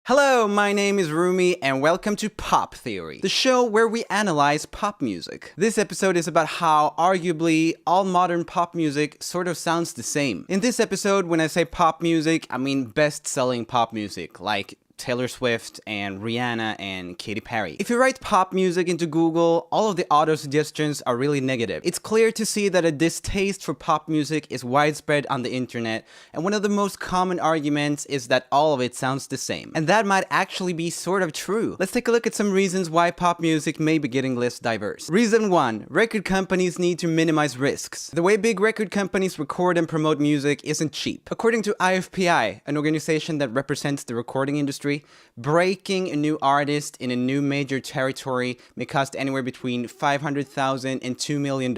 Hello, my name is Rumi and welcome to Pop Theory, the show where we analyze pop music. This episode is about how arguably all modern pop music sort of sounds the same. In this episode, when I say pop music, I mean best-selling pop music like Taylor Swift and Rihanna and Katy Perry. If you write pop music into Google, all of the auto suggestions are really negative. It's clear to see that a distaste for pop music is widespread on the internet, and one of the most common arguments is that all of it sounds the same. And that might actually be sort of true. Let's take a look at some reasons why pop music may be getting less diverse. Reason 1. Record companies need to minimize risks. The way big record companies record and promote music isn't cheap. According to IFPI, an organization that represents the recording industry, breaking a new artist in a new major territory may cost anywhere between $500,000 and $2 million.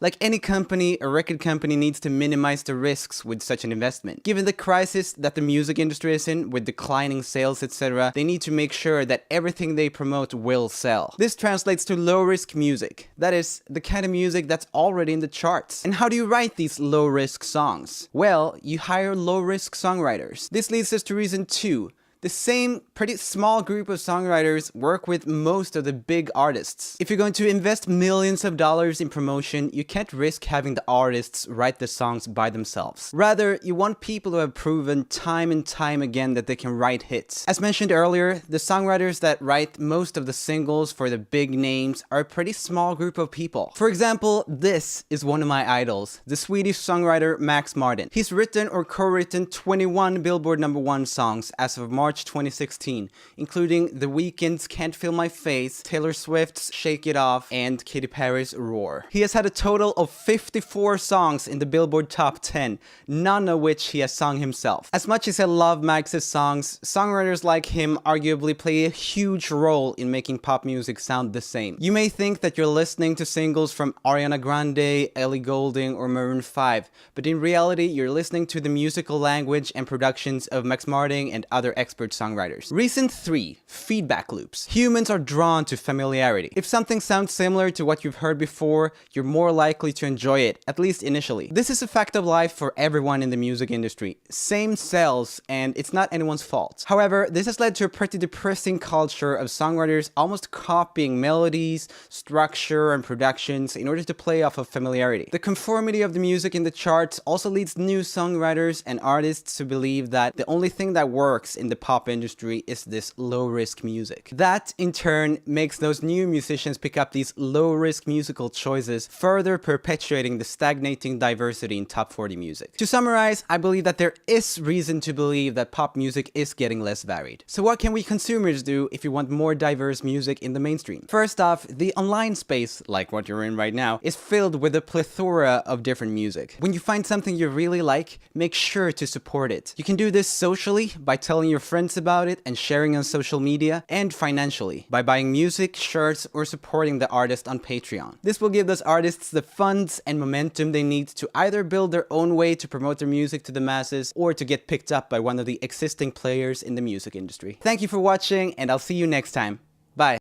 Like any company, a record company needs to minimize the risks with such an investment. Given the crisis that the music industry is in, with declining sales, etc., they need to make sure that everything they promote will sell. This translates to low-risk music. That is, the kind of music that's already in the charts. And how do you write these low-risk songs? Well, you hire low-risk songwriters. This leads us to reason 2. The same pretty small group of songwriters work with most of the big artists. If you're going to invest millions of dollars in promotion, you can't risk having the artists write the songs by themselves. Rather, you want people who have proven time and time again that they can write hits. As mentioned earlier, the songwriters that write most of the singles for the big names are a pretty small group of people. For example, this is one of my idols, the Swedish songwriter Max Martin. He's written or co-written 21 Billboard #1 songs as of March 2016, including The Weeknd's Can't Feel My Face, Taylor Swift's Shake It Off, and Katy Perry's Roar. He has had a total of 54 songs in the Billboard Top 10, none of which he has sung himself. As much as I love Max's songs, songwriters like him arguably play a huge role in making pop music sound the same. You may think that you're listening to singles from Ariana Grande, Ellie Goulding, or Maroon 5, but in reality, you're listening to the musical language and productions of Max Martin and other expert songwriters. Reason 3. Feedback loops. Humans are drawn to familiarity. If something sounds similar to what you've heard before, you're more likely to enjoy it, at least initially. This is a fact of life for everyone in the music industry. Same sells, and it's not anyone's fault. However, this has led to a pretty depressing culture of songwriters almost copying melodies, structure, and productions in order to play off of familiarity. The conformity of the music in the charts also leads new songwriters and artists to believe that the only thing that works in the pop industry is this low-risk music. That, in turn, makes those new musicians pick up these low-risk musical choices, further perpetuating the stagnating diversity in top 40 music. To summarize, I believe that there is reason to believe that pop music is getting less varied. So what can we consumers do if you want more diverse music in the mainstream? First off, the online space, like what you're in right now, is filled with a plethora of different music. When you find something you really like, make sure to support it. You can do this socially by telling your friends about it and sharing on social media, and financially by buying music, shirts, or supporting the artist on Patreon. This will give those artists the funds and momentum they need to either build their own way to promote their music to the masses or to get picked up by one of the existing players in the music industry. Thank you for watching, and I'll see you next time.